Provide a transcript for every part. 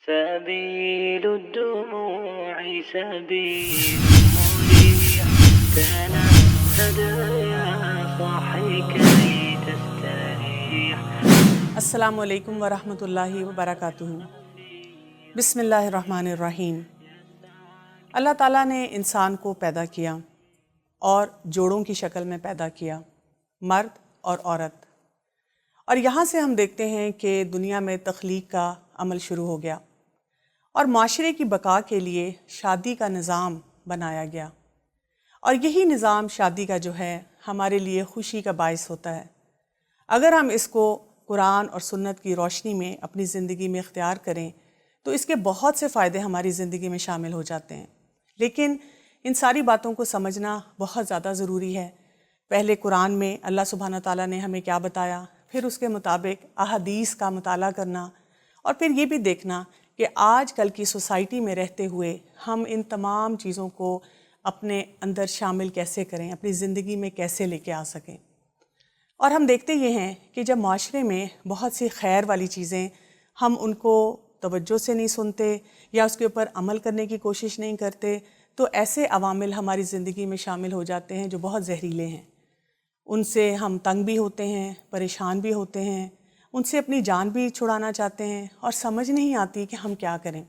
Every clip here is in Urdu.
سبيل الدموع سبيل مريح تنهد يا صاحي كي تستريح. السلام علیکم ورحمۃ اللہ وبرکاتہ. بسم اللہ الرحمن الرحیم. اللہ تعالیٰ نے انسان کو پیدا کیا اور جوڑوں کی شکل میں پیدا کیا، مرد اور عورت. اور یہاں سے ہم دیکھتے ہیں کہ دنیا میں تخلیق کا عمل شروع ہو گیا اور معاشرے کی بقا کے لیے شادی کا نظام بنایا گیا. اور یہی نظام شادی کا جو ہے ہمارے لیے خوشی کا باعث ہوتا ہے اگر ہم اس کو قرآن اور سنت کی روشنی میں اپنی زندگی میں اختیار کریں تو اس کے بہت سے فائدے ہماری زندگی میں شامل ہو جاتے ہیں. لیکن ان ساری باتوں کو سمجھنا بہت زیادہ ضروری ہے. پہلے قرآن میں اللہ سبحانہ تعالیٰ نے ہمیں کیا بتایا، پھر اس کے مطابق احادیث کا مطالعہ کرنا، اور پھر یہ بھی دیکھنا کہ آج کل کی سوسائٹی میں رہتے ہوئے ہم ان تمام چیزوں کو اپنے اندر شامل کیسے کریں، اپنی زندگی میں کیسے لے کے آ سکیں. اور ہم دیکھتے یہ ہیں کہ جب معاشرے میں بہت سی خیر والی چیزیں ہم ان کو توجہ سے نہیں سنتے یا اس کے اوپر عمل کرنے کی کوشش نہیں کرتے تو ایسے عوامل ہماری زندگی میں شامل ہو جاتے ہیں جو بہت زہریلے ہیں. ان سے ہم تنگ بھی ہوتے ہیں، پریشان بھی ہوتے ہیں، ان سے اپنی جان بھی چھڑانا چاہتے ہیں اور سمجھ نہیں آتی کہ ہم کیا کریں.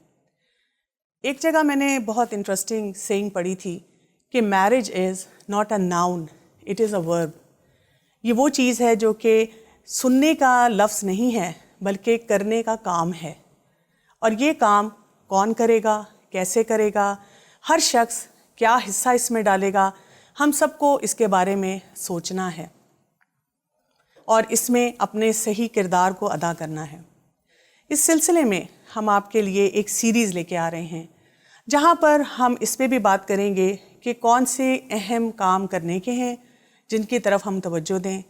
ایک جگہ میں نے بہت انٹرسٹنگ سیئنگ پڑھی تھی کہ marriage is not a noun, it is a verb. یہ وہ چیز ہے جو کہ سننے کا لفظ نہیں ہے بلکہ کرنے کا کام ہے. اور یہ کام کون کرے گا، کیسے کرے گا، ہر شخص کیا حصہ اس میں ڈالے گا، ہم سب کو اس کے بارے میں سوچنا ہے اور اس میں اپنے صحیح کردار کو ادا کرنا ہے. اس سلسلے میں ہم آپ کے لیے ایک سیریز لے کے آ رہے ہیں جہاں پر ہم اس پہ بھی بات کریں گے کہ کون سے اہم کام کرنے کے ہیں جن کی طرف ہم توجہ دیں،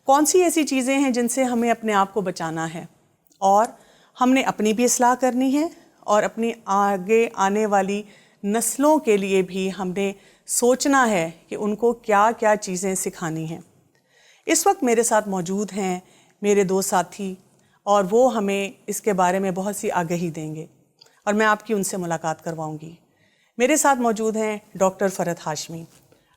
کون سی ایسی چیزیں ہیں جن سے ہمیں اپنے آپ کو بچانا ہے، اور ہم نے اپنی بھی اصلاح کرنی ہے اور اپنی آگے آنے والی نسلوں کے لیے بھی ہم نے سوچنا ہے کہ ان کو کیا کیا چیزیں سکھانی ہیں. اس وقت میرے ساتھ موجود ہیں میرے دو ساتھی اور وہ ہمیں اس کے بارے میں بہت سی آگہی دیں گے اور میں آپ کی ان سے ملاقات کرواؤں گی. میرے ساتھ موجود ہیں ڈاکٹر فرحت ہاشمی.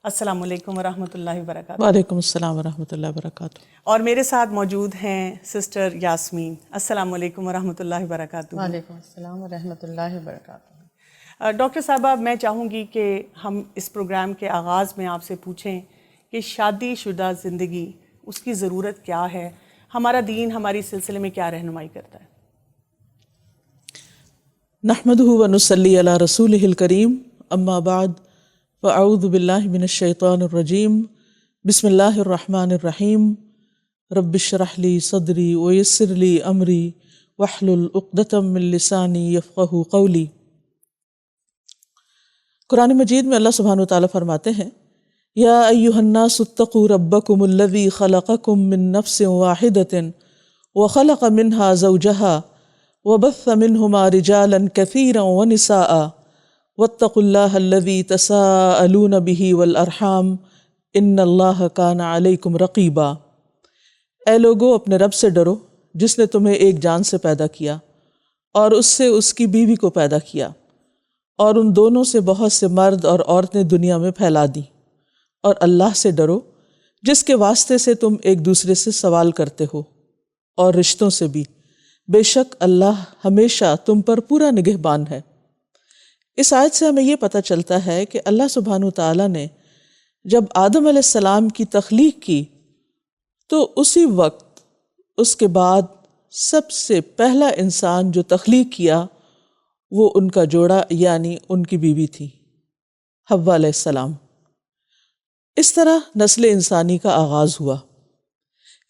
السلام علیکم ورحمۃ اللہ وبرکاتہ. وعلیکم السلام ورحمۃ اللہ وبرکاتہ. اور میرے ساتھ موجود ہیں سسٹر یاسمین. السلام علیکم ورحمۃ اللہ وبرکاتہ. وعلیکم السلام ورحمۃ اللہ وبرکاتہ. ڈاکٹر صاحبہ، میں چاہوں گی کہ ہم اس پروگرام کے آغاز میں آپ سے پوچھیں کہ شادی شدہ زندگی اس کی ضرورت کیا ہے، ہمارا دین ہماری سلسلے میں کیا رہنمائی کرتا ہے؟ نحمدہ ونصلی علی رسولہ الکریم، اما بعد فاعوذ باللہ من الشیطان الرجیم، بسم اللہ الرحمن الرحیم. رب اشرح لی صدری ویسر لی امری واحلل عقدۃ من لسانی یفقہوا قولی. قرآن مجید میں اللہ سبحانہ وتعالیٰ فرماتے ہیں، یا ایہا الناس اتقوا ربکم الذی خلقکم من نفس واحدۃ وخلق منها زوجها وبث منہما رجالا کثیرا ونساء واتقوا اللہ الذی تساءلون بہ والارحام ان اللہ کان علیکم رقیبا. اے لوگو، اپنے رب سے ڈرو جس نے تمہیں ایک جان سے پیدا کیا اور اس سے اس کی بیوی کو پیدا کیا، اور ان دونوں سے بہت سے مرد اور عورتیں دنیا میں پھیلا دیں، اور اللہ سے ڈرو جس کے واسطے سے تم ایک دوسرے سے سوال کرتے ہو، اور رشتوں سے بھی، بے شک اللہ ہمیشہ تم پر پورا نگہبان ہے. اس آیت سے ہمیں یہ پتہ چلتا ہے کہ اللہ سبحانہ تعالیٰ نے جب آدم علیہ السلام کی تخلیق کی تو اسی وقت اس کے بعد سب سے پہلا انسان جو تخلیق کیا وہ ان کا جوڑا یعنی ان کی بیوی تھی، حوا علیہ السلام. اس طرح نسل انسانی کا آغاز ہوا.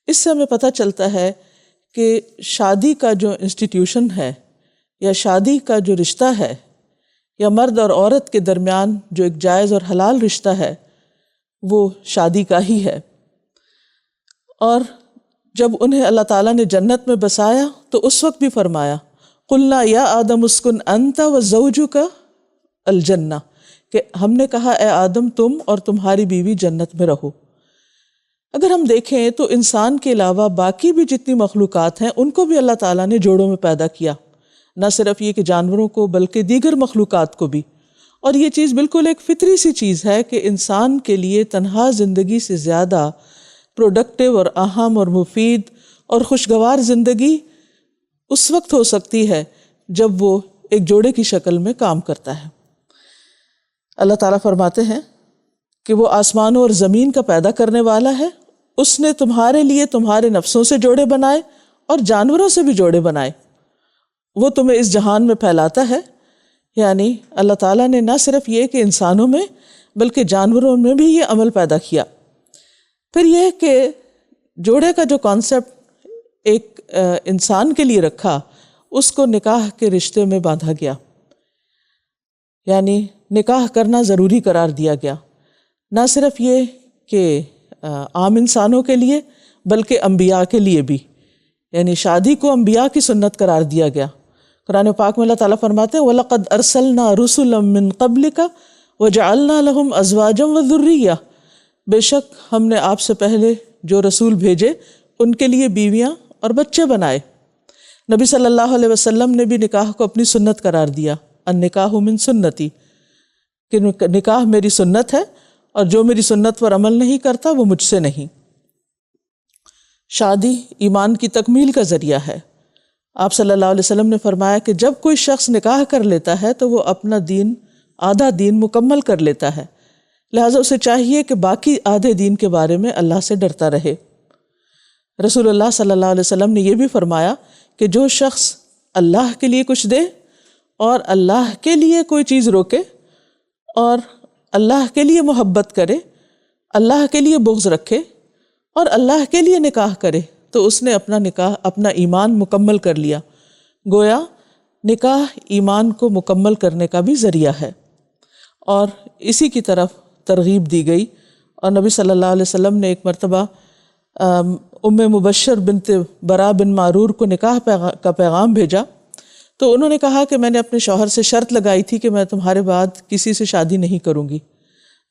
اس سے ہمیں پتہ چلتا ہے کہ شادی کا جو انسٹیٹیوشن ہے یا شادی کا جو رشتہ ہے یا مرد اور عورت کے درمیان جو ایک جائز اور حلال رشتہ ہے وہ شادی کا ہی ہے. اور جب انہیں اللہ تعالیٰ نے جنت میں بسایا تو اس وقت بھی فرمایا، قلنا یا آدم اسکن انت وزوجک الجنہ، کہ ہم نے کہا اے آدم تم اور تمہاری بیوی جنت میں رہو. اگر ہم دیکھیں تو انسان کے علاوہ باقی بھی جتنی مخلوقات ہیں ان کو بھی اللہ تعالیٰ نے جوڑوں میں پیدا کیا. نہ صرف یہ کہ جانوروں کو بلکہ دیگر مخلوقات کو بھی. اور یہ چیز بالکل ایک فطری سی چیز ہے کہ انسان کے لیے تنہا زندگی سے زیادہ پروڈکٹیو اور اہم اور مفید اور خوشگوار زندگی اس وقت ہو سکتی ہے جب وہ ایک جوڑے کی شکل میں کام کرتا ہے. اللہ تعالیٰ فرماتے ہیں کہ وہ آسمانوں اور زمین کا پیدا کرنے والا ہے. اس نے تمہارے لیے تمہارے نفسوں سے جوڑے بنائے اور جانوروں سے بھی جوڑے بنائے. وہ تمہیں اس جہان میں پھیلاتا ہے. یعنی اللہ تعالیٰ نے نہ صرف یہ کہ انسانوں میں بلکہ جانوروں میں بھی یہ عمل پیدا کیا. پھر یہ کہ جوڑے کا جو کانسیپٹ ایک انسان کے لیے رکھا اس کو نکاح کے رشتے میں باندھا گیا. یعنی نکاح کرنا ضروری قرار دیا گیا. نہ صرف یہ کہ عام انسانوں کے لیے بلکہ انبیاء کے لیے بھی. یعنی شادی کو انبیاء کی سنت قرار دیا گیا. قرآن پاک میں اللہ تعالیٰ فرماتے ہیں وَلَقَدْ أَرْسَلْنَا رُسُلًا مِّن قَبْلِكَ وَجَعَلْنَا لَهُمْ أَزْوَاجًا وَذُرِّيَّةً. بے شک ہم نے آپ سے پہلے جو رسول بھیجے ان کے لیے بیویاں اور بچے بنائے. نبی صلی اللہ علیہ وسلم نے بھی نکاح کو اپنی سنت قرار دیا. النکاح من سنتی، کہ نکاح میری سنت ہے اور جو میری سنت پر عمل نہیں کرتا وہ مجھ سے نہیں. شادی ایمان کی تکمیل کا ذریعہ ہے. آپ صلی اللہ علیہ وسلم نے فرمایا کہ جب کوئی شخص نکاح کر لیتا ہے تو وہ اپنا دین آدھا دین مکمل کر لیتا ہے. لہٰذا اسے چاہیے کہ باقی آدھے دین کے بارے میں اللہ سے ڈرتا رہے. رسول اللہ صلی اللہ علیہ وسلم نے یہ بھی فرمایا کہ جو شخص اللہ کے لیے کچھ دے اور اللہ کے لیے کوئی چیز روکے اور اللہ کے لیے محبت کرے، اللہ کے لیے بغض رکھے اور اللہ کے لیے نکاح کرے تو اس نے اپنا نکاح، اپنا ایمان مکمل کر لیا. گویا نکاح ایمان کو مکمل کرنے کا بھی ذریعہ ہے اور اسی کی طرف ترغیب دی گئی. اور نبی صلی اللہ علیہ وسلم نے ایک مرتبہ ام مبشر بنت برا بن معرور کو نکاح کا پیغام بھیجا تو انہوں نے کہا کہ میں نے اپنے شوہر سے شرط لگائی تھی کہ میں تمہارے بعد کسی سے شادی نہیں کروں گی.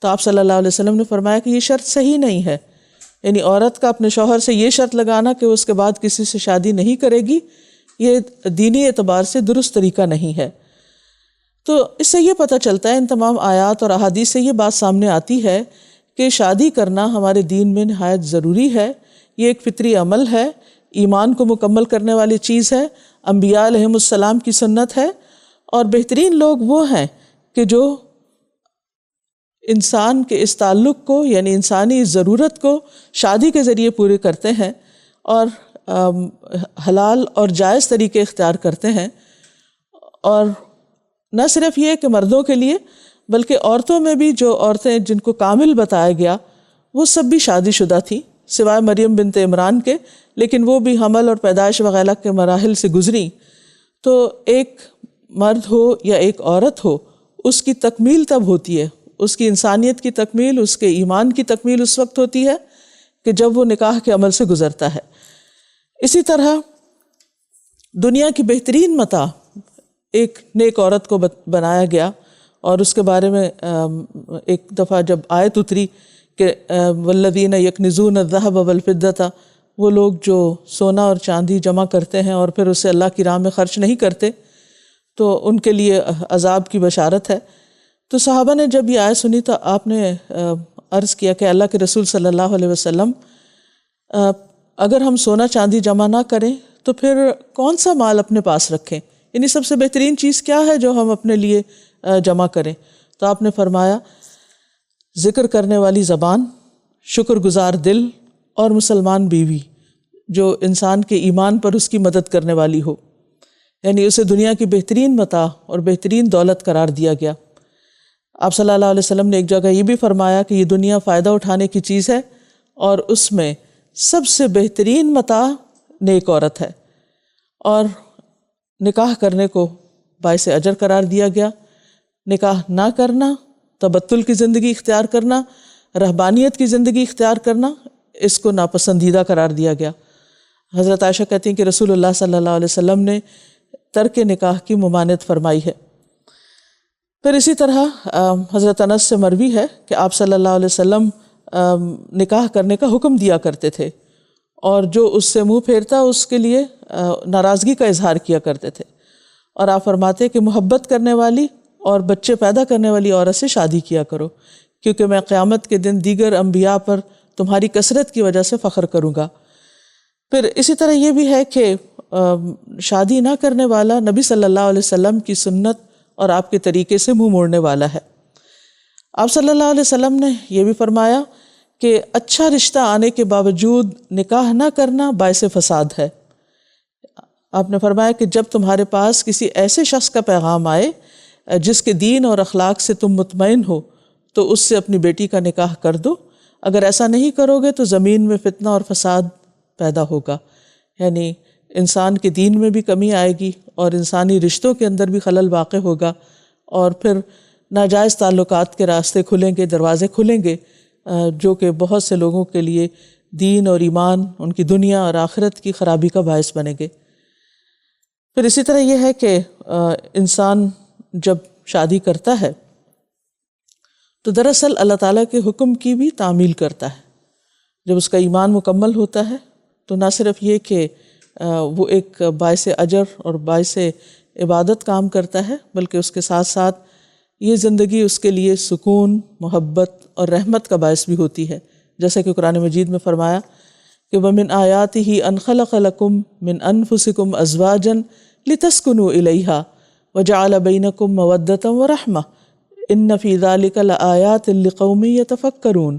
تو آپ صلی اللہ علیہ وسلم نے فرمایا کہ یہ شرط صحیح نہیں ہے. یعنی عورت کا اپنے شوہر سے یہ شرط لگانا کہ وہ اس کے بعد کسی سے شادی نہیں کرے گی، یہ دینی اعتبار سے درست طریقہ نہیں ہے. تو اس سے یہ پتہ چلتا ہے، ان تمام آیات اور احادیث سے یہ بات سامنے آتی ہے کہ شادی کرنا ہمارے دین میں نہایت ضروری ہے. یہ ایک فطری عمل ہے، ایمان کو مکمل کرنے والی چیز ہے، انبیاء علیہم السلام کی سنت ہے. اور بہترین لوگ وہ ہیں کہ جو انسان کے اس تعلق کو، یعنی انسانی ضرورت کو شادی کے ذریعے پورے کرتے ہیں اور حلال اور جائز طریقے اختیار کرتے ہیں. اور نہ صرف یہ کہ مردوں کے لیے بلکہ عورتوں میں بھی جو عورتیں جن کو کامل بتایا گیا وہ سب بھی شادی شدہ تھیں سوائے مریم بنت عمران کے، لیکن وہ بھی حمل اور پیدائش وغیرہ کے مراحل سے گزری. تو ایک مرد ہو یا ایک عورت ہو، اس کی تکمیل تب ہوتی ہے، اس کی انسانیت کی تکمیل، اس کے ایمان کی تکمیل اس وقت ہوتی ہے کہ جب وہ نکاح کے عمل سے گزرتا ہے. اسی طرح دنیا کی بہترین متاع ایک نیک عورت کو بنایا گیا. اور اس کے بارے میں ایک دفعہ جب آیت اتری کہ والذین یکنزون الذہب والفضة، وہ لوگ جو سونا اور چاندی جمع کرتے ہیں اور پھر اسے اللہ کی راہ میں خرچ نہیں کرتے تو ان کے لیے عذاب کی بشارت ہے. تو صحابہ نے جب یہ آیت سنی تو آپ نے عرض کیا کہ اللہ کے رسول صلی اللہ علیہ وسلم، اگر ہم سونا چاندی جمع نہ کریں تو پھر کون سا مال اپنے پاس رکھیں؟ یعنی سب سے بہترین چیز کیا ہے جو ہم اپنے لیے جمع کریں؟ تو آپ نے فرمایا ذکر کرنے والی زبان، شکر گزار دل اور مسلمان بیوی جو انسان کے ایمان پر اس کی مدد کرنے والی ہو. یعنی اسے دنیا کی بہترین متاع اور بہترین دولت قرار دیا گیا. آپ صلی اللہ علیہ وسلم نے ایک جگہ یہ بھی فرمایا کہ یہ دنیا فائدہ اٹھانے کی چیز ہے اور اس میں سب سے بہترین متاع نیک عورت ہے. اور نکاح کرنے کو باعث اجر قرار دیا گیا. نکاح نہ کرنا، تبتل کی زندگی اختیار کرنا، رہبانیت کی زندگی اختیار کرنا، اس کو ناپسندیدہ قرار دیا گیا. حضرت عائشہ کہتی ہیں کہ رسول اللہ صلی اللہ علیہ وسلم نے ترک نکاح کی ممانعت فرمائی ہے. پھر اسی طرح حضرت انس سے مروی ہے کہ آپ صلی اللہ علیہ وسلم نکاح کرنے کا حکم دیا کرتے تھے اور جو اس سے منہ پھیرتا اس کے لیے ناراضگی کا اظہار کیا کرتے تھے. اور آپ فرماتے کہ محبت کرنے والی اور بچے پیدا کرنے والی عورت سے شادی کیا کرو، کیونکہ میں قیامت کے دن دیگر انبیاء پر تمہاری کثرت کی وجہ سے فخر کروں گا۔ پھر اسی طرح یہ بھی ہے کہ شادی نہ کرنے والا نبی صلی اللہ علیہ وسلم کی سنت اور آپ کے طریقے سے منہ موڑنے والا ہے۔ آپ صلی اللہ علیہ وسلم نے یہ بھی فرمایا کہ اچھا رشتہ آنے کے باوجود نکاح نہ کرنا باعث فساد ہے۔ آپ نے فرمایا کہ جب تمہارے پاس کسی ایسے شخص کا پیغام آئے جس کے دین اور اخلاق سے تم مطمئن ہو تو اس سے اپنی بیٹی کا نکاح کر دو، اگر ایسا نہیں کرو گے تو زمین میں فتنہ اور فساد پیدا ہوگا، یعنی انسان کے دین میں بھی کمی آئے گی اور انسانی رشتوں کے اندر بھی خلل واقع ہوگا، اور پھر ناجائز تعلقات کے راستے کھلیں گے، دروازے کھلیں گے، جو کہ بہت سے لوگوں کے لیے دین اور ایمان، ان کی دنیا اور آخرت کی خرابی کا باعث بنیں گے۔ پھر اسی طرح یہ ہے کہ انسان جب شادی کرتا ہے تو دراصل اللہ تعالیٰ کے حکم کی بھی تعمیل کرتا ہے۔ جب اس کا ایمان مکمل ہوتا ہے تو نہ صرف یہ کہ وہ ایک باعث اجر اور باعث عبادت کام کرتا ہے، بلکہ اس کے ساتھ ساتھ یہ زندگی اس کے لیے سکون، محبت اور رحمت کا باعث بھی ہوتی ہے، جیسا کہ قرآن مجید میں فرمایا کہ وَمِنْ آيَاتِهِ أَنْ خَلَقَ لَكُم مِّنْ أَنفُسِكُمْ أَزْوَاجًا لِتَسْكُنُوا إِلَيْهَا وَجَعَلَ بَيْنَكُم مَّوَدَّةً وَرَحْمَةً إِنَّ فِي ذَلِكَ لَآيَاتٍ لِقَوْمٍ يَتَفَكَّرُونَ۔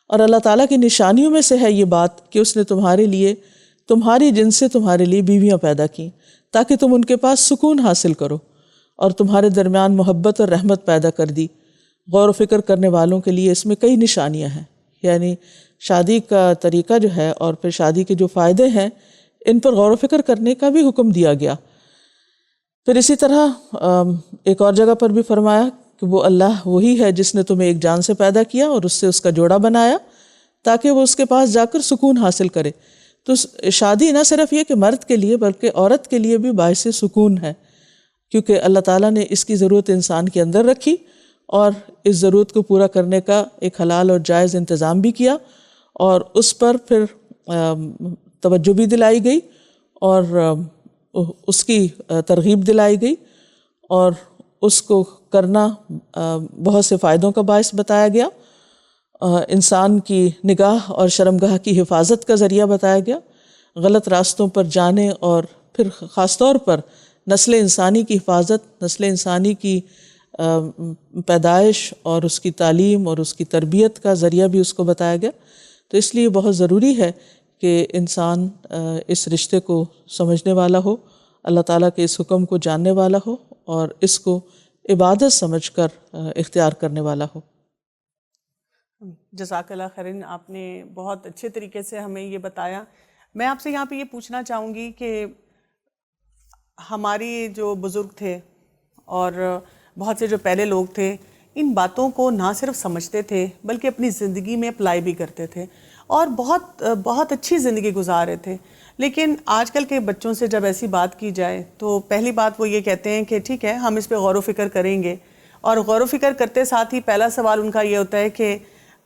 اور اللہ تعالیٰ کی نشانیوں میں سے ہے یہ بات کہ اس نے تمہارے لیے تمہاری جنس سے تمہارے لیے بیویاں پیدا کیں تاکہ تم ان کے پاس سکون حاصل کرو، اور تمہارے درمیان محبت اور رحمت پیدا کر دی۔ غور و فکر کرنے والوں کے لیے اس میں کئی نشانیاں ہیں، یعنی شادی کا طریقہ جو ہے اور پھر شادی کے جو فائدے ہیں ان پر غور و فکر کرنے کا بھی حکم دیا گیا۔ پھر اسی طرح ایک اور جگہ پر بھی فرمایا کہ وہ اللہ وہی ہے جس نے تمہیں ایک جان سے پیدا کیا اور اس سے اس کا جوڑا بنایا تاکہ وہ اس کے پاس جا کر سکون حاصل کرے۔ تو شادی نہ صرف یہ کہ مرد کے لیے بلکہ عورت کے لیے بھی باعث سکون ہے، کیونکہ اللہ تعالیٰ نے اس کی ضرورت انسان کے اندر رکھی اور اس ضرورت کو پورا کرنے کا ایک حلال اور جائز انتظام بھی کیا، اور اس پر پھر توجہ بھی دلائی گئی اور اس کی ترغیب دلائی گئی، اور اس کو کرنا بہت سے فائدوں کا باعث بتایا گیا، انسان کی نگاہ اور شرمگاہ کی حفاظت کا ذریعہ بتایا گیا، غلط راستوں پر جانے اور پھر خاص طور پر نسل انسانی کی حفاظت، نسل انسانی کی پیدائش اور اس کی تعلیم اور اس کی تربیت کا ذریعہ بھی اس کو بتایا گیا۔ تو اس لیے بہت ضروری ہے کہ انسان اس رشتے کو سمجھنے والا ہو، اللہ تعالیٰ کے اس حکم کو جاننے والا ہو اور اس کو عبادت سمجھ کر اختیار کرنے والا ہو۔ جزاک اللہ خیرن، آپ نے بہت اچھے طریقے سے ہمیں یہ بتایا۔ میں آپ سے یہاں پہ یہ پوچھنا چاہوں گی کہ ہماری جو بزرگ تھے اور بہت سے جو پہلے لوگ تھے ان باتوں کو نہ صرف سمجھتے تھے بلکہ اپنی زندگی میں اپلائی بھی کرتے تھے اور بہت اچھی زندگی گزار رہے تھے، لیکن آج کل کے بچوں سے جب ایسی بات کی جائے تو پہلی بات وہ یہ کہتے ہیں کہ ٹھیک ہے ہم اس پہ غور و فکر کریں گے، اور غور و فکر کرتے ساتھ ہی پہلا سوال ان کا یہ ہوتا ہے کہ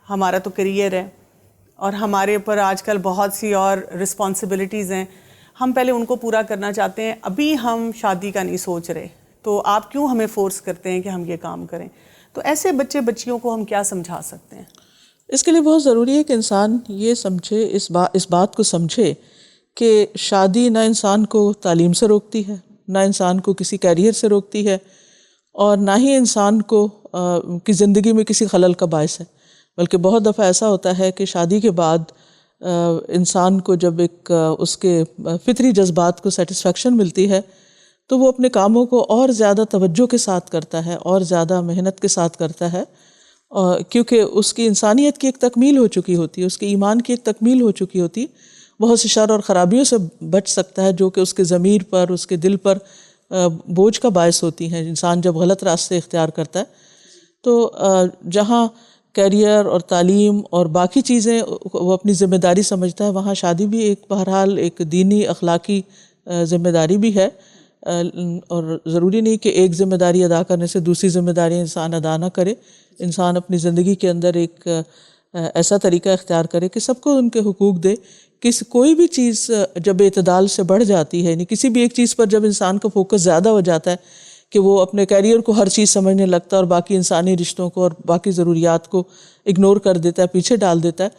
ہمارا تو کیریئر ہے اور ہمارے اوپر آج کل بہت سی اور رسپانسبلٹیز ہیں، ہم پہلے ان کو پورا کرنا چاہتے ہیں، ابھی ہم شادی کا نہیں سوچ رہے، تو آپ کیوں ہمیں فورس کرتے ہیں کہ ہم یہ کام کریں؟ تو ایسے بچے بچیوں کو ہم کیا سمجھا سکتے ہیں؟ اس کے لیے بہت ضروری ہے کہ انسان یہ سمجھے، اس بات کو سمجھے کہ شادی نہ انسان کو تعلیم سے روکتی ہے، نہ انسان کو کسی کیریئر سے روکتی ہے، اور نہ ہی انسان کو کی زندگی میں کسی خلل کا باعث ہے، بلکہ بہت دفعہ ایسا ہوتا ہے کہ شادی کے بعد انسان کو جب ایک اس کے فطری جذبات کو سیٹسفیکشن ملتی ہے تو وہ اپنے کاموں کو اور زیادہ توجہ کے ساتھ کرتا ہے اور زیادہ محنت کے ساتھ کرتا ہے، کیونکہ اس کی انسانیت کی ایک تکمیل ہو چکی ہوتی ہے، اس کے ایمان کی ایک تکمیل ہو چکی ہوتی، بہت سی شر اور خرابیوں سے بچ سکتا ہے جو کہ اس کے ضمیر پر، اس کے دل پر بوجھ کا باعث ہوتی ہیں انسان جب غلط راستے اختیار کرتا ہے۔ تو جہاں کیریئر اور تعلیم اور باقی چیزیں وہ اپنی ذمہ داری سمجھتا ہے، وہاں شادی بھی ایک بہرحال ایک دینی اخلاقی ذمہ داری بھی ہے، اور ضروری نہیں کہ ایک ذمہ داری ادا کرنے سے دوسری ذمہ داری انسان ادا نہ کرے، انسان اپنی زندگی کے اندر ایک ایسا طریقہ اختیار کرے کہ سب کو ان کے حقوق دے، کوئی بھی چیز جب اعتدال سے بڑھ جاتی ہے، یعنی کسی بھی ایک چیز پر جب انسان کا فوکس زیادہ ہو جاتا ہے کہ وہ اپنے کیریئر کو ہر چیز سمجھنے لگتا ہے اور باقی انسانی رشتوں کو اور باقی ضروریات کو اگنور کر دیتا ہے، پیچھے ڈال دیتا ہے،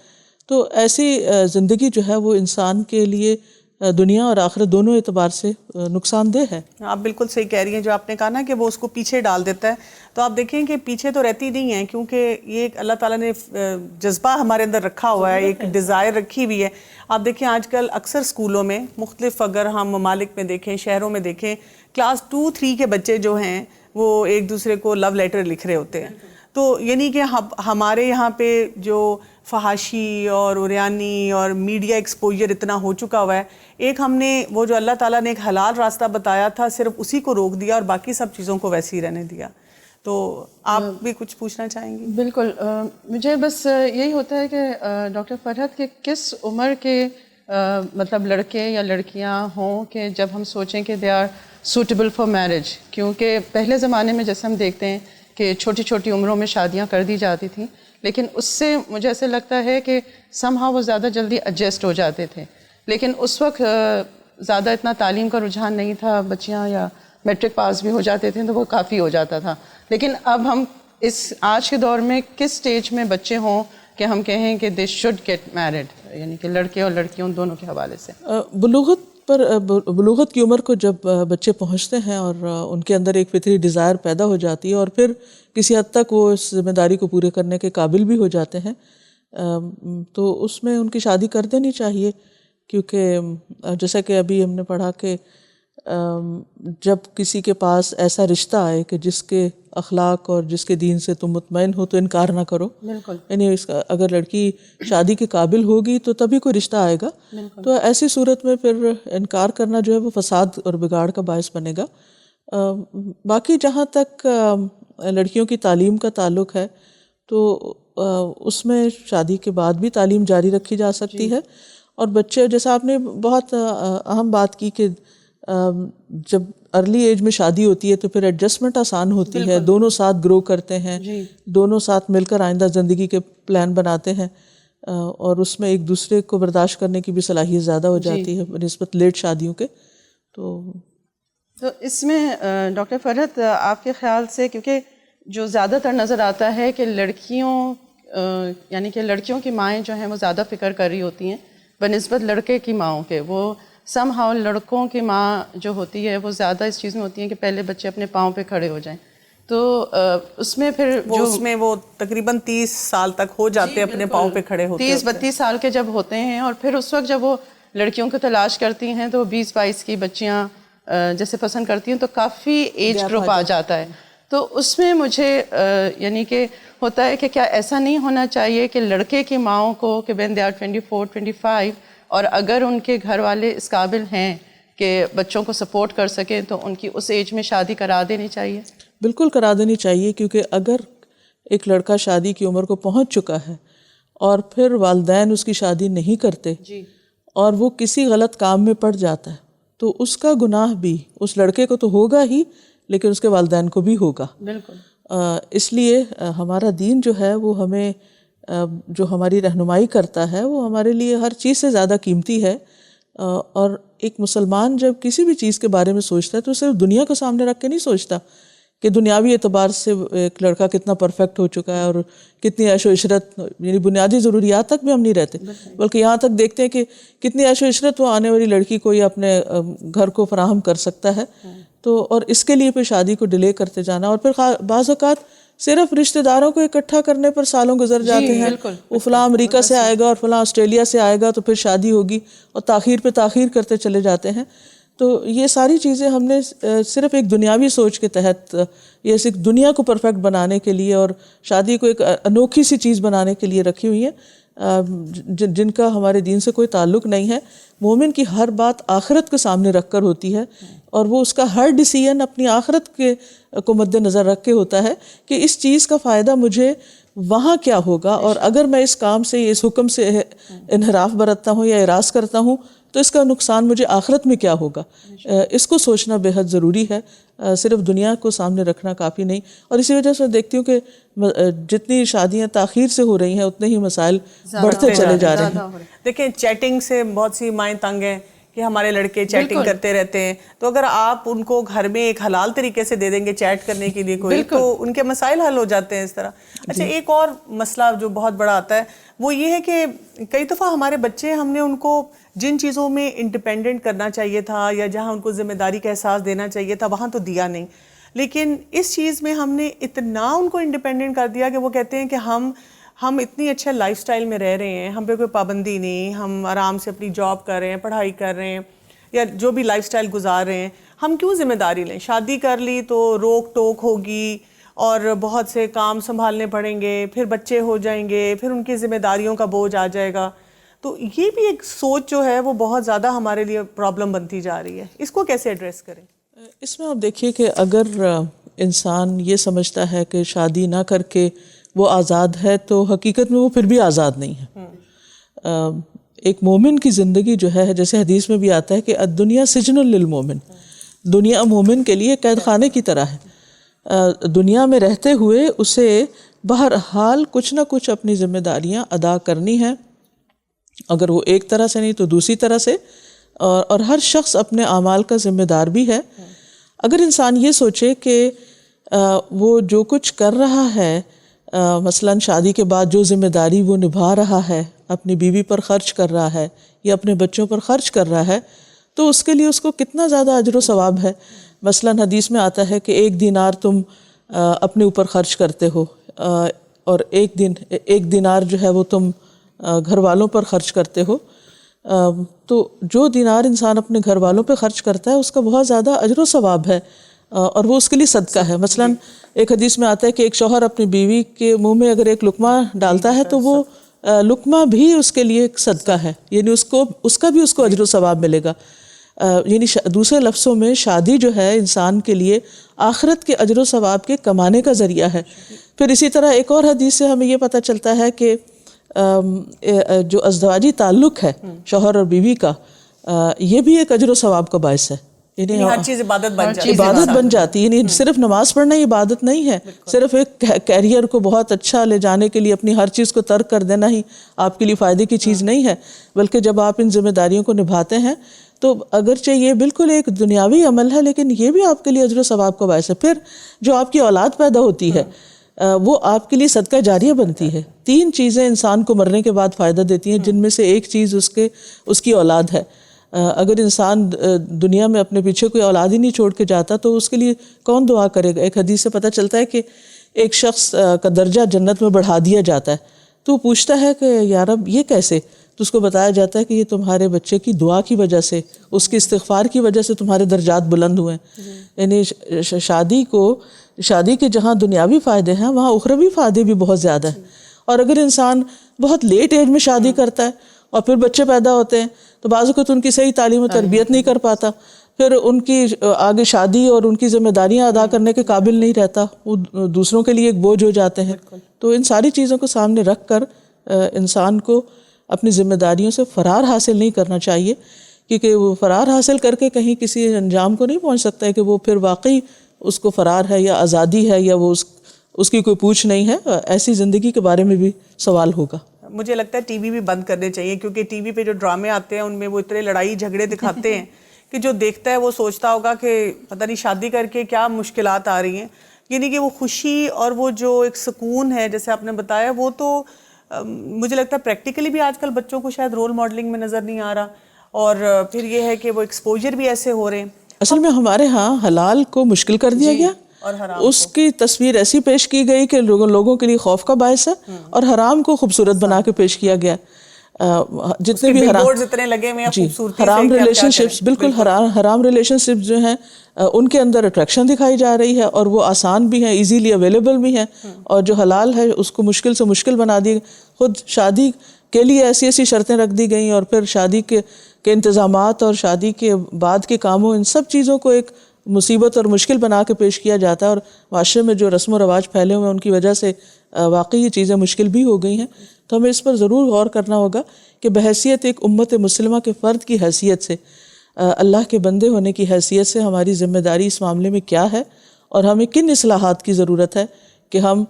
تو ایسی زندگی جو ہے وہ انسان کے لیے دنیا اور آخرت دونوں اعتبار سے نقصان دہ ہے۔ آپ بالکل صحیح کہہ رہی ہیں جو آپ نے کہا نا کہ وہ اس کو پیچھے ڈال دیتا ہے، تو آپ دیکھیں کہ پیچھے تو رہتی نہیں ہے، کیونکہ یہ ایک اللہ تعالیٰ نے جذبہ ہمارے اندر رکھا ہوا ہے، ایک ڈیزائر رکھی ہوئی ہے۔ آپ دیکھیں آج کل اکثر اسکولوں میں مختلف، اگر ہم ممالک میں دیکھیں، شہروں میں دیکھیں، کلاس 2-3 کے بچے جو ہیں وہ ایک دوسرے کو لو لیٹر لکھ رہے ہوتے ہیں۔ تو یعنی کہ ہمارے یہاں پہ جو فحاشی اور عریانی اور میڈیا ایکسپوجر اتنا ہو چکا ہوا ہے، ایک ہم نے وہ جو اللہ تعالیٰ نے ایک حلال راستہ بتایا تھا صرف اسی کو روک دیا اور باقی سب چیزوں کو ویسے ہی رہنے دیا۔ تو آپ بھی کچھ پوچھنا چاہیں گی؟ بالکل، مجھے بس یہی ہوتا ہے کہ ڈاکٹر فرحت کہ کس عمر کے مطلب لڑکے یا لڑکیاں ہوں کہ جب ہم سوچیں کہ they are suitable for marriage, کیونکہ پہلے زمانے میں جیسے ہم دیکھتے ہیں کہ چھوٹی چھوٹی عمروں میں شادیاں کر دی جاتی تھیں، لیکن اس سے مجھے ایسے لگتا ہے کہ سم ہاؤ وہ زیادہ جلدی ایڈجسٹ ہو جاتے تھے، لیکن اس وقت زیادہ اتنا تعلیم کا رجحان نہیں تھا، بچیاں یا میٹرک پاس بھی ہو جاتے تھے تو وہ کافی ہو جاتا تھا۔ لیکن اب ہم اس آج کے دور میں کس سٹیج میں بچے ہوں کہ ہم کہیں کہ دے شوڈ گیٹ میرڈ، یعنی کہ لڑکے اور لڑکیوں دونوں کے حوالے سے؟ بلوغت کی عمر کو جب بچے پہنچتے ہیں اور ان کے اندر ایک فطری ڈیزائر پیدا ہو جاتی ہے اور پھر کسی حد تک وہ اس ذمہ داری کو پورے کرنے کے قابل بھی ہو جاتے ہیں، تو اس میں ان کی شادی کر دینی چاہیے، کیونکہ جیسا کہ ابھی ہم نے پڑھا کہ جب کسی کے پاس ایسا رشتہ آئے کہ جس کے اخلاق اور جس کے دین سے تم مطمئن ہو تو انکار نہ کرو۔ بالکل، یعنی اگر لڑکی شادی کے قابل ہوگی تو تبھی کوئی رشتہ آئے گا، تو ایسی صورت میں پھر انکار کرنا جو ہے وہ فساد اور بگاڑ کا باعث بنے گا۔ باقی جہاں تک لڑکیوں کی تعلیم کا تعلق ہے تو اس میں شادی کے بعد بھی تعلیم جاری رکھی جا سکتی ہے، اور بچے جیسا آپ نے بہت اہم بات کی کہ جب ارلی ایج میں شادی ہوتی ہے تو پھر ایڈجسٹمنٹ آسان ہوتی ہے، دونوں ساتھ گرو کرتے ہیں، دونوں ساتھ مل کر آئندہ زندگی کے پلان بناتے ہیں، اور اس میں ایک دوسرے کو برداشت کرنے کی بھی صلاحیت زیادہ ہو جاتی ہے بنسبت لیٹ شادیوں کے۔ تو اس میں ڈاکٹر فرحت آپ کے خیال سے، کیونکہ جو زیادہ تر نظر آتا ہے کہ لڑکیوں یعنی کہ لڑکیوں کی مائیں جو ہیں وہ زیادہ فکر کر رہی ہوتی ہیں بنسبت لڑکے کی ماؤں کے، وہ سم ہاؤ لڑکوں کی ماں جو ہوتی ہے وہ زیادہ اس چیز میں ہوتی ہیں کہ پہلے بچے اپنے پاؤں پہ کھڑے ہو جائیں، تو اس میں پھر اس میں وہ تقریباً 30 سال تک ہو جاتے اپنے پاؤں پہ کھڑے ہوتے، 30-32 سال کے جب ہوتے ہیں، اور پھر اس وقت جب وہ لڑکیوں کو تلاش کرتی ہیں تو 20-22 کی بچیاں جیسے پسند کرتی ہیں تو کافی ایج گروپ آ جاتا ہے۔ تو اس میں مجھے یعنی کہ ہوتا ہے کہ کیا ایسا نہیں ہونا چاہیے کہ لڑکے کی ماؤں کو کہ when they are 24-25 اور اگر ان کے گھر والے اس قابل ہیں کہ بچوں کو سپورٹ کر سکیں تو ان کی اس ایج میں شادی کرا دینی چاہیے؟ بالکل کرا دینی چاہیے، کیونکہ اگر ایک لڑکا شادی کی عمر کو پہنچ چکا ہے اور پھر والدین اس کی شادی نہیں کرتے اور وہ کسی غلط کام میں پڑ جاتا ہے تو اس کا گناہ بھی اس لڑکے کو تو ہوگا ہی، لیکن اس کے والدین کو بھی ہوگا۔ بالکل، اس لیے ہمارا دین جو ہے وہ ہمیں جو ہماری رہنمائی کرتا ہے وہ ہمارے لیے ہر چیز سے زیادہ قیمتی ہے، اور ایک مسلمان جب کسی بھی چیز کے بارے میں سوچتا ہے تو صرف دنیا کو سامنے رکھ کے نہیں سوچتا کہ دنیاوی اعتبار سے ایک لڑکا کتنا پرفیکٹ ہو چکا ہے اور کتنی عیش و عشرت، یعنی بنیادی ضروریات تک بھی ہم نہیں رہتے، بلکہ یہاں تک دیکھتے ہیں کہ کتنی عیش و عشرت وہ آنے والی لڑکی کو یا اپنے گھر کو فراہم کر سکتا ہے، تو اور اس کے لیے پھر شادی کو ڈیلے کرتے جانا، اور پھر بعض اوقات صرف رشتہ داروں کو اکٹھا کرنے پر سالوں گزر جاتے ہیں، وہ فلاں امریکہ سے آئے گا اور فلاں آسٹریلیا سے آئے گا تو پھر شادی ہوگی، اور تاخیر پہ تاخیر کرتے چلے جاتے ہیں۔ تو یہ ساری چیزیں ہم نے صرف ایک دنیاوی سوچ کے تحت، یہ صرف دنیا کو پرفیکٹ بنانے کے لیے اور شادی کو ایک انوکھی سی چیز بنانے کے لیے رکھی ہوئی ہیں، جن کا ہمارے دین سے کوئی تعلق نہیں ہے۔ مومن کی ہر بات آخرت کے سامنے رکھ کر ہوتی ہے، اور وہ اس کا ہر ڈیسیژن اپنی آخرت کو مد نظر رکھ کے ہوتا ہے کہ اس چیز کا فائدہ مجھے وہاں کیا ہوگا، اور اگر میں اس کام سے، اس حکم سے انحراف برتتا ہوں یا اعراض کرتا ہوں تو اس کا نقصان مجھے آخرت میں کیا ہوگا. اس کو سوچنا بے حد ضروری ہے. صرف دنیا کو سامنے رکھنا کافی نہیں. اور اسی وجہ سے دیکھتی ہوں کہ جتنی شادیاں تاخیر سے ہو رہی ہیں اتنے ہی مسائل بڑھتے چلے جا رہے ہیں. دیکھیں چیٹنگ سے بہت سی مائیں تنگ ہیں کہ ہمارے لڑکے چیٹنگ کرتے رہتے ہیں. تو اگر آپ ان کو گھر میں ایک حلال طریقے سے دے دیں گے چیٹ کرنے کے لیے کوئی, تو ان کے مسائل حل ہو جاتے ہیں اس طرح. اچھا ایک اور مسئلہ جو بہت بڑا آتا ہے وہ یہ ہے کہ کئی دفعہ ہمارے بچے, ہم نے ان کو جن چیزوں میں انڈیپینڈنٹ کرنا چاہیے تھا یا جہاں ان کو ذمہ داری کا احساس دینا چاہیے تھا وہاں تو دیا نہیں, لیکن اس چیز میں ہم نے اتنا ان کو انڈیپینڈنٹ کر دیا کہ وہ کہتے ہیں کہ ہم اتنی اچھے لائف سٹائل میں رہ رہے ہیں, ہم پہ کوئی پابندی نہیں, ہم آرام سے اپنی جاب کر رہے ہیں, پڑھائی کر رہے ہیں یا جو بھی لائف سٹائل گزار رہے ہیں, ہم کیوں ذمہ داری لیں. شادی کر لی تو روک ٹوک ہوگی اور بہت سے کام سنبھالنے پڑیں گے, پھر بچے ہو جائیں گے, پھر ان کی ذمہ داریوں کا بوجھ آ جائے گا. تو یہ بھی ایک سوچ جو ہے وہ بہت زیادہ ہمارے لیے پرابلم بنتی جا رہی ہے. اس کو کیسے ایڈریس کریں؟ اس میں آپ دیکھیے کہ اگر انسان یہ سمجھتا ہے کہ شادی نہ کر کے وہ آزاد ہے تو حقیقت میں وہ پھر بھی آزاد نہیں ہے. ایک مومن کی زندگی جو ہے جیسے حدیث میں بھی آتا ہے کہ الدنیا سجن للمومن, دنیا مومن کے لیے قید خانے کی طرح ہے. دنیا میں رہتے ہوئے اسے بہرحال کچھ نہ کچھ اپنی ذمہ داریاں ادا کرنی ہیں, اگر وہ ایک طرح سے نہیں تو دوسری طرح سے, اور ہر شخص اپنے اعمال کا ذمہ دار بھی ہے. اگر انسان یہ سوچے کہ وہ جو کچھ کر رہا ہے, مثلاً شادی کے بعد جو ذمہ داری وہ نبھا رہا ہے, اپنی بیوی پر خرچ کر رہا ہے یا اپنے بچوں پر خرچ کر رہا ہے, تو اس کے لیے اس کو کتنا زیادہ اجر و ثواب ہے. مثلاً حدیث میں آتا ہے کہ 1 دینار تم اپنے اوپر خرچ کرتے ہو اور 1 دینار جو ہے وہ تم گھر والوں پر خرچ کرتے ہو, تو جو دینار انسان اپنے گھر والوں پہ خرچ کرتا ہے اس کا بہت زیادہ اجر و ثواب ہے اور وہ اس کے لیے صدقہ ہے. مثلاً ایک حدیث میں آتا ہے کہ ایک شوہر اپنی بیوی کے منہ میں اگر ایک لقمہ ڈالتا ہے تو وہ لقمہ بھی اس کے لیے ایک صدقہ ہے, یعنی اس کا بھی اس کو اجر و ثواب ملے گا. یعنی دوسرے لفظوں میں شادی جو ہے انسان کے لیے آخرت کے اجر و ثواب کے کمانے کا ذریعہ ہے. پھر اسی طرح ایک اور حدیث سے ہمیں یہ پتہ چلتا ہے کہ جو ازدواجی تعلق ہے شوہر اور بیوی کا, یہ بھی ایک اجر و ثواب کا باعث ہے. یعنی ہر چیز عبادت بن جاتی ہے. یعنی صرف نماز پڑھنا ہی عبادت نہیں ہے, صرف ایک کیریئر کو بہت اچھا لے جانے کے لیے اپنی ہر چیز کو ترک کر دینا ہی آپ کے لیے فائدے کی چیز نہیں ہے, بلکہ جب آپ ان ذمہ داریوں کو نبھاتے ہیں تو اگرچہ یہ بالکل ایک دنیاوی عمل ہے لیکن یہ بھی آپ کے لیے اجر و ثواب کا باعث ہے. پھر جو آپ کی اولاد پیدا ہوتی ہے وہ آپ کے لیے صدقہ جاریہ بنتی ہے. 3 چیزیں انسان کو مرنے کے بعد فائدہ دیتی ہیں, جن میں سے ایک چیز اس کی اولاد ہے. اگر انسان دنیا میں اپنے پیچھے کوئی اولاد ہی نہیں چھوڑ کے جاتا تو اس کے لیے کون دعا کرے گا. ایک حدیث سے پتہ چلتا ہے کہ ایک شخص کا درجہ جنت میں بڑھا دیا جاتا ہے, تو وہ پوچھتا ہے کہ یا رب یہ کیسے؟ تو اس کو بتایا جاتا ہے کہ یہ تمہارے بچے کی دعا کی وجہ سے, اس کی استغفار کی وجہ سے تمہارے درجات بلند ہوئے ہیں. یعنی شادی کے جہاں دنیاوی فائدے ہیں وہاں اخروی فائدے بھی بہت زیادہ ہیں. اور اگر انسان بہت لیٹ ایج میں شادی کرتا ہے اور پھر بچے پیدا ہوتے ہیں تو بعض اوقات ان کی صحیح تعلیم و تربیت نہیں کر پاتا, پھر ان کی آگے شادی اور ان کی ذمہ داریاں ادا کرنے کے قابل نہیں رہتا, وہ دوسروں کے لیے ایک بوجھ ہو جاتے ہیں. تو ان ساری چیزوں کو سامنے رکھ کر انسان کو اپنی ذمہ داریوں سے فرار حاصل نہیں کرنا چاہیے, کیونکہ وہ فرار حاصل کر کے کہیں کسی انجام کو نہیں پہنچ سکتا ہے کہ وہ پھر واقعی اس کو فرار ہے یا آزادی ہے یا وہ اس کی کوئی پوچھ نہیں ہے. ایسی زندگی کے بارے میں بھی سوال ہوگا. مجھے لگتا ہے ٹی وی بھی بند کرنے چاہیے, کیونکہ ٹی وی پہ جو ڈرامے آتے ہیں ان میں وہ اتنے لڑائی جھگڑے دکھاتے ہیں کہ جو دیکھتا ہے وہ سوچتا ہوگا کہ پتہ نہیں شادی کر کے کیا مشکلات آ رہی ہیں. یعنی کہ وہ خوشی اور وہ جو ایک سکون ہے جیسے آپ نے بتایا, وہ تو مجھے لگتا ہے پریکٹیکلی بھی آج کل بچوں کو شاید رول ماڈلنگ میں نظر نہیں آ رہا, اور پھر یہ ہے کہ وہ ایکسپوجر بھی ایسے ہو رہے ہیں. اصل میں ہمارے ہاں حلال کو مشکل کر دیا گیا, اس کی تصویر ایسی پیش کی گئی کہ لوگوں کے لیے خوف کا باعث ہے, اور حرام کو خوبصورت بنا کے پیش کیا گیا. جتنے بھی حرام ریلیشن شپس, بالکل حرام ریلیشن شپس جو ہیں ان کے اندر اٹریکشن دکھائی جا رہی ہے, اور وہ آسان بھی ہیں, ایزیلی اویلیبل بھی ہیں, اور جو حلال ہے اس کو مشکل سے مشکل بنا دی. خود شادی کے لیے ایسی ایسی شرطیں رکھ دی گئیں, اور پھر شادی کے انتظامات اور شادی کے بعد کے کاموں, ان سب چیزوں کو ایک مصیبت اور مشکل بنا کے پیش کیا جاتا ہے، اور معاشرے میں جو رسم و رواج پھیلے ہوئے ہیں ان کی وجہ سے واقعی یہ چیزیں مشکل بھی ہو گئی ہیں. تو ہمیں اس پر ضرور غور کرنا ہوگا کہ بحیثیت ایک امت مسلمہ کے فرد کی حیثیت سے، اللہ کے بندے ہونے کی حیثیت سے ہماری ذمہ داری اس معاملے میں کیا ہے، اور ہمیں کن اصلاحات کی ضرورت ہے کہ ہم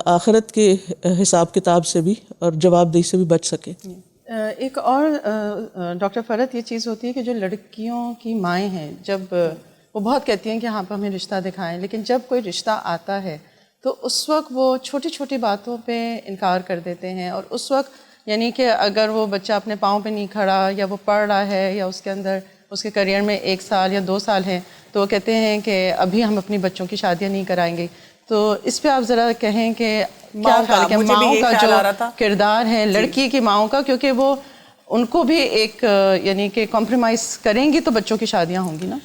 آخرت کے حساب کتاب سے بھی اور جواب دہی سے بھی بچ سکیں. ایک اور ڈاکٹر فرحت یہ چیز ہوتی ہے کہ جو لڑکیوں کی مائیں ہیں، جب وہ بہت کہتی ہیں کہ ہاں ہمیں رشتہ دکھائیں، لیکن جب کوئی رشتہ آتا ہے تو اس وقت وہ چھوٹی چھوٹی باتوں پہ انکار کر دیتے ہیں، اور اس وقت یعنی کہ اگر وہ بچہ اپنے پاؤں پہ نہیں کھڑا یا وہ پڑھ رہا ہے یا اس کے اندر اس کے کریئر میں 1 سال یا 2 سال ہیں تو وہ کہتے ہیں کہ ابھی ہم اپنی بچوں کی شادیاں نہیں کرائیں گے. تو اس پہ آپ ذرا کہیں کہ کیا خیال ہے ماؤں کا جو کردار ہے لڑکی کی ماؤں کا، کیونکہ وہ ان کو بھی ایک یعنی کہ کمپرومائز کریں گی تو بچوں کی شادیاں ہوں گی نا.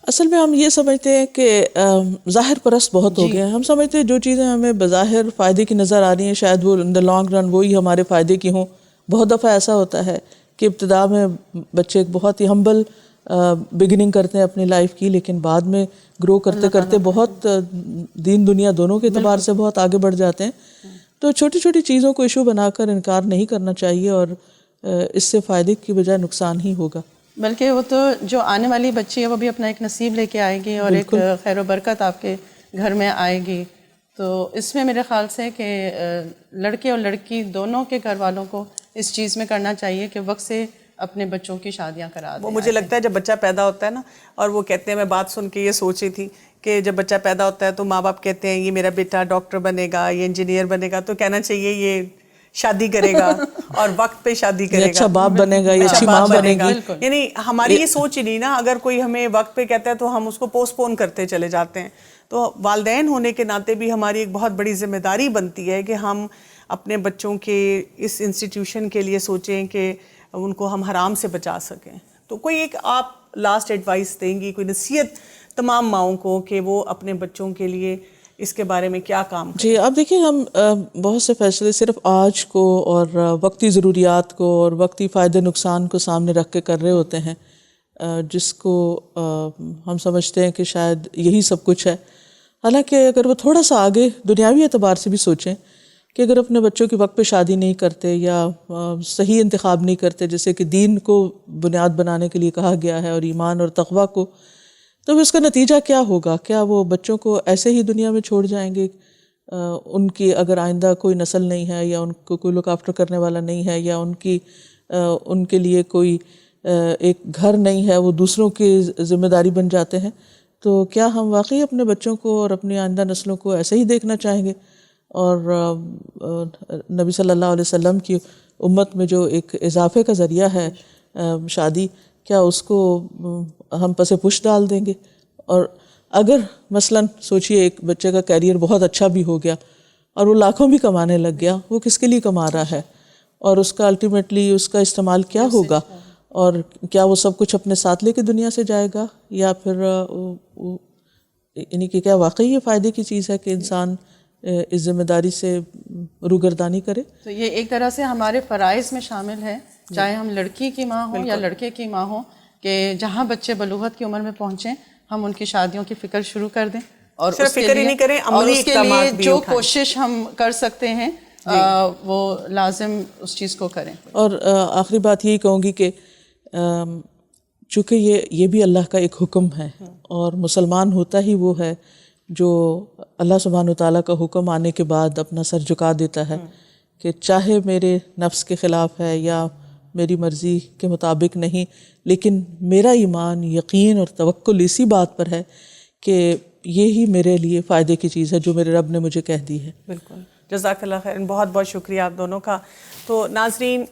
اصل میں ہم یہ سمجھتے ہیں کہ ظاہر پرست بہت ہو گیا ہے. ہم سمجھتے ہیں جو چیزیں ہمیں بظاہر فائدے کی نظر آ رہی ہیں شاید وہ ان دا لانگ رن وہی ہمارے فائدے کی ہوں. بہت دفعہ ایسا ہوتا ہے کہ ابتدا میں بچے ایک بہت ہی ہمبل بگننگ کرتے ہیں اپنی لائف کی، لیکن بعد میں گرو کرتے کرتے بہت دین دنیا دونوں کے اعتبار سے بہت آگے بڑھ جاتے ہیں. تو چھوٹی چھوٹی چیزوں کو ایشو بنا کر انکار نہیں کرنا چاہیے، اور اس سے فائدے کی بجائے نقصان ہی ہوگا. بلکہ وہ تو جو آنے والی بچی ہے وہ بھی اپنا ایک نصیب لے کے آئے گی اور ایک خیر و برکت آپ کے گھر میں آئے گی. تو اس میں میرے خیال سے کہ لڑکے اور لڑکی دونوں کے گھر والوں کو اس چیز میں کرنا چاہیے کہ وقت سے اپنے بچوں کی شادیاں کرا دیں. وہ مجھے لگتا ہے جب بچہ پیدا ہوتا ہے نا، اور وہ کہتے ہیں، میں بات سن کے یہ سوچ رہی تھی کہ جب بچہ پیدا ہوتا ہے تو ماں باپ کہتے ہیں یہ میرا بیٹا ڈاکٹر بنے گا، یہ انجینئر بنے گا، تو کہنا چاہیے یہ شادی کرے گا اور وقت پہ شادی کرے گا، اچھا باپ بنے گا، یہ اچھی ماں بنے گی. یعنی ہماری یہ سوچ ہی نہیں نا. اگر کوئی ہمیں وقت پہ کہتا ہے تو ہم اس کو پوسٹ پون کرتے چلے جاتے ہیں. تو والدین ہونے کے ناطے بھی ہماری ایک بہت بڑی ذمہ داری بنتی ہے کہ ہم اپنے بچوں کے اس انسٹیٹیوشن کے لیے سوچیں کہ ان کو ہم حرام سے بچا سکیں. تو کوئی ایک آپ لاسٹ ایڈوائس دیں گی، کوئی نصیحت تمام ماؤں کو کہ وہ اپنے بچوں کے لیے اس کے بارے میں کیا کام کریں؟ جی اب دیکھیں، ہم بہت سے فیصلے صرف آج کو اور وقتی ضروریات کو اور وقتی فائدے نقصان کو سامنے رکھ کے کر رہے ہوتے ہیں، جس کو ہم سمجھتے ہیں کہ شاید یہی سب کچھ ہے. حالانکہ اگر وہ تھوڑا سا آگے دنیاوی اعتبار سے بھی سوچیں کہ اگر اپنے بچوں کی وقت پہ شادی نہیں کرتے یا صحیح انتخاب نہیں کرتے، جیسے کہ دین کو بنیاد بنانے کے لیے کہا گیا ہے اور ایمان اور تقویٰ کو، تو اس کا نتیجہ کیا ہوگا؟ کیا وہ بچوں کو ایسے ہی دنیا میں چھوڑ جائیں گے؟ ان کی اگر آئندہ کوئی نسل نہیں ہے یا ان کو کوئی لک آفٹر کرنے والا نہیں ہے یا ان کے لیے کوئی ایک گھر نہیں ہے، وہ دوسروں کی ذمہ داری بن جاتے ہیں، تو کیا ہم واقعی اپنے بچوں کو اور اپنی آئندہ نسلوں کو ایسے ہی دیکھنا چاہیں گے؟ اور نبی صلی اللہ علیہ وسلم کی امت میں جو ایک اضافے کا ذریعہ ہے شادی، کیا اس کو ہم پس پش ڈال دیں گے؟ اور اگر مثلاً سوچئے ایک بچے کا کیریئر بہت اچھا بھی ہو گیا اور وہ لاکھوں بھی کمانے لگ گیا، وہ کس کے لیے کما رہا ہے اور اس کا الٹیمیٹلی اس کا استعمال کیا ہوگا؟ اور کیا وہ سب کچھ اپنے ساتھ لے کے دنیا سے جائے گا، یا پھر یعنی کہ کیا واقعی یہ فائدے کی چیز ہے کہ انسان اس ذمہ داری سے روگردانی کرے؟ تو یہ ایک طرح سے ہمارے فرائض میں شامل ہے، چاہے ہم لڑکی کی ماں ہوں یا لڑکے کی ماں ہوں، کہ جہاں بچے بلوغت کی عمر میں پہنچیں ہم ان کی شادیوں کی فکر شروع کر دیں، اور صرف فکر ہی نہیں کریں، عملی اقدامات بھی جو کوشش ہم کر سکتے ہیں وہ لازم اس چیز کو کریں. اور آخری بات یہی کہوں گی کہ چونکہ یہ بھی اللہ کا ایک حکم ہے، اور مسلمان ہوتا ہی وہ ہے جو اللہ سبحانہ وتعالیٰ کا حکم آنے کے بعد اپنا سر جھکا دیتا ہے کہ چاہے میرے نفس کے خلاف ہے یا میری مرضی کے مطابق نہیں، لیکن میرا ایمان، یقین اور توکل اسی بات پر ہے کہ یہی میرے لیے فائدے کی چیز ہے جو میرے رب نے مجھے کہہ دی ہے. بالکل، جزاک اللہ خیر، بہت بہت شکریہ آپ دونوں کا. تو ناظرین،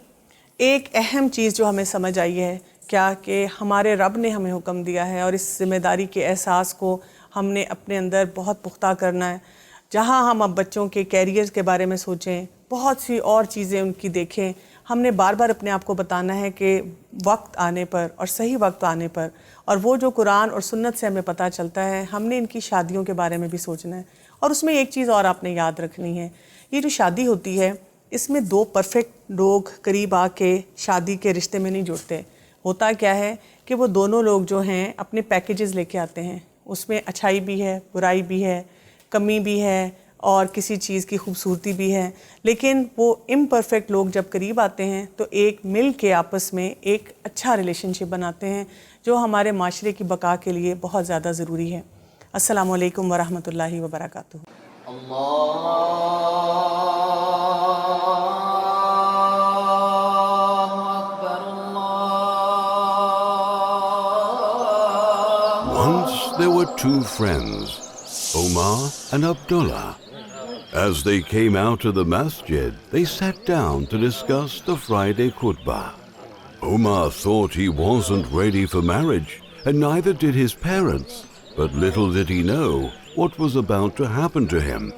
ایک اہم چیز جو ہمیں سمجھ آئی ہے کیا کہ ہمارے رب نے ہمیں حکم دیا ہے، اور اس ذمہ داری کے احساس کو ہم نے اپنے اندر بہت پختہ کرنا ہے. جہاں ہم اب بچوں کے کیریئر کے بارے میں سوچیں، بہت سی اور چیزیں ان کی دیکھیں، ہم نے بار بار اپنے آپ کو بتانا ہے کہ وقت آنے پر اور صحیح وقت آنے پر، اور وہ جو قرآن اور سنت سے ہمیں پتہ چلتا ہے، ہم نے ان کی شادیوں کے بارے میں بھی سوچنا ہے. اور اس میں ایک چیز اور آپ نے یاد رکھنی ہے، یہ جو شادی ہوتی ہے اس میں 2 پرفیکٹ لوگ قریب آ کے شادی کے رشتے میں نہیں جڑتے. ہوتا کیا ہے کہ وہ دونوں لوگ جو ہیں اپنے پیکیجز لے کے آتے ہیں، اس میں اچھائی بھی ہے، برائی بھی ہے، کمی بھی ہے اور کسی چیز کی خوبصورتی بھی ہے، لیکن وہ امپرفیکٹ لوگ جب قریب آتے ہیں تو ایک مل کے آپس میں ایک اچھا ریلیشن شپ بناتے ہیں جو ہمارے معاشرے کی بقا کے لیے بہت زیادہ ضروری ہے۔ السلام علیکم ورحمۃ اللہ وبرکاتہ۔ Once there were two friends, Omar and Abdullah. As they came out of the masjid, they sat down to discuss the Friday khutbah. Omar thought he wasn't ready for marriage, and neither did his parents, but little did he know what was about to happen to him.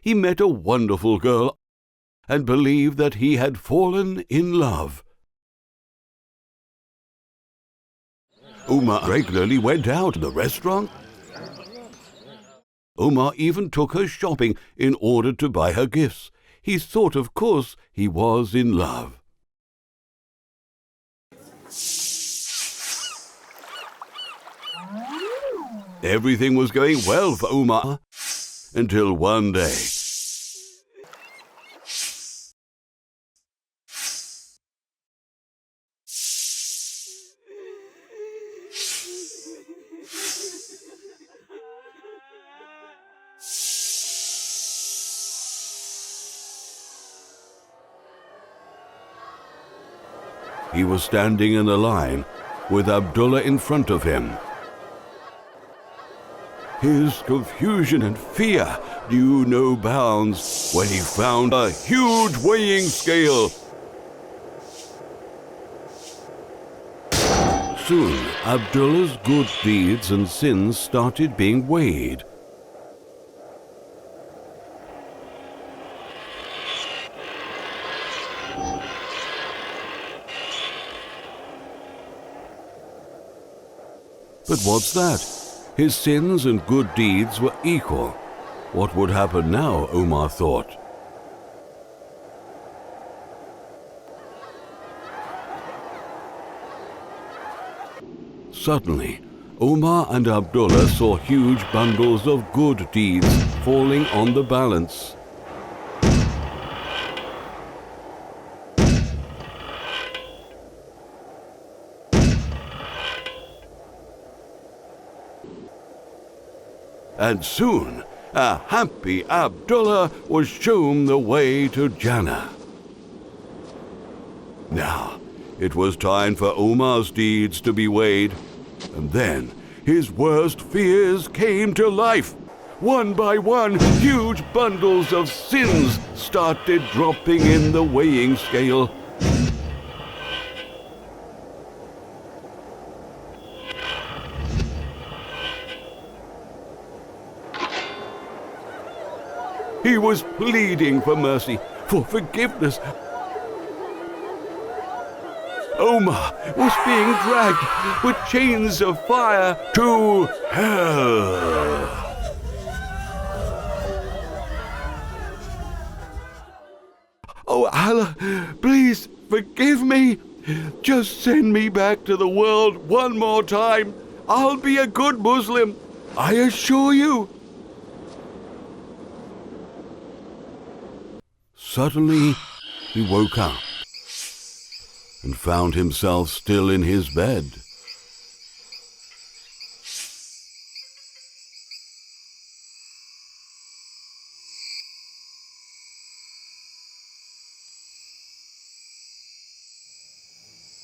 He met a wonderful girl and believed that he had fallen in love. Umar regularly went out to the restaurant. Umar even took her shopping in order to buy her gifts. He thought, of course, he was in love. Everything was going well for Umar until one day. He was standing in a line with Abdullah in front of him. His confusion and fear knew no bounds when he found a huge weighing scale. Soon, Abdullah's good deeds and sins started being weighed. But what's that? His sins and good deeds were equal. What would happen now, Umar thought. Suddenly, Umar and Abdullah saw huge bundles of good deeds falling on the balance. And soon, a happy Abdullah was shown the way to Jannah. Now, it was time for Umar's deeds to be weighed, and then his worst fears came to life. One by one, huge bundles of sins started dropping in the weighing scale. He was pleading for mercy, for forgiveness. Omar was being dragged with chains of fire to hell. Oh Allah, please forgive me. Just send me back to the world one more time. I'll be a good Muslim, I assure you. Suddenly, he woke up and found himself still in his bed.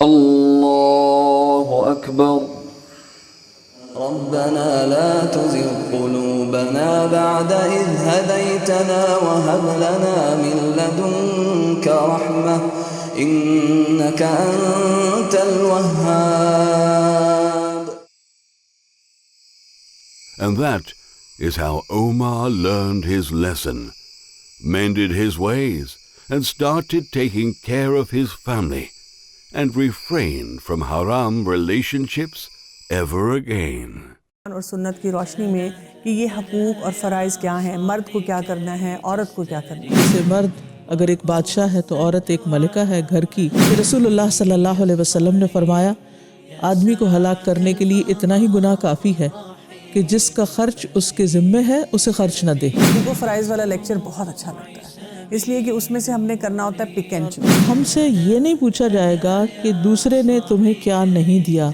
Allahu Akbar. ربنا لا تزغ قلوبنا بعد إذ هديتنا وهب لنا من لدنك رحمة إنك أنت الوهاب. And that is how Omar learned his lesson, mended his ways, and started taking care of his family and refrained from haram relationships ever again. اور سنت کی روشنی میں کہ یہ حقوق اور فرائض کیا ہیں، مرد کو کیا کرنا ہے، عورت کو کیا کرنا ہے. جیسے مرد اگر ایک بادشاہ ہے تو عورت ایک ملکہ ہے گھر کی. رسول اللہ صلی اللہ علیہ وسلم نے فرمایا آدمی کو ہلاک کرنے کے لیے اتنا ہی گناہ کافی ہے کہ جس کا خرچ اس کے ذمے ہے اسے خرچ نہ دے. وہ فرائض والا لیکچر بہت اچھا لگتا ہے، اس لیے کہ اس میں سے ہم نے کرنا ہوتا ہے پک اینڈ چوز. ہم سے یہ نہیں پوچھا جائے گا کہ دوسرے نے تمہیں کیا نہیں دیا،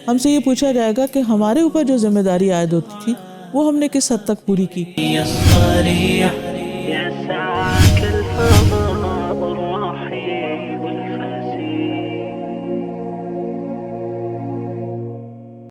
ہم سے یہ پوچھا جائے گا کہ ہمارے اوپر جو ذمہ داری عائد ہوتی تھی وہ ہم نے کس حد تک پوری کی. يا سعادة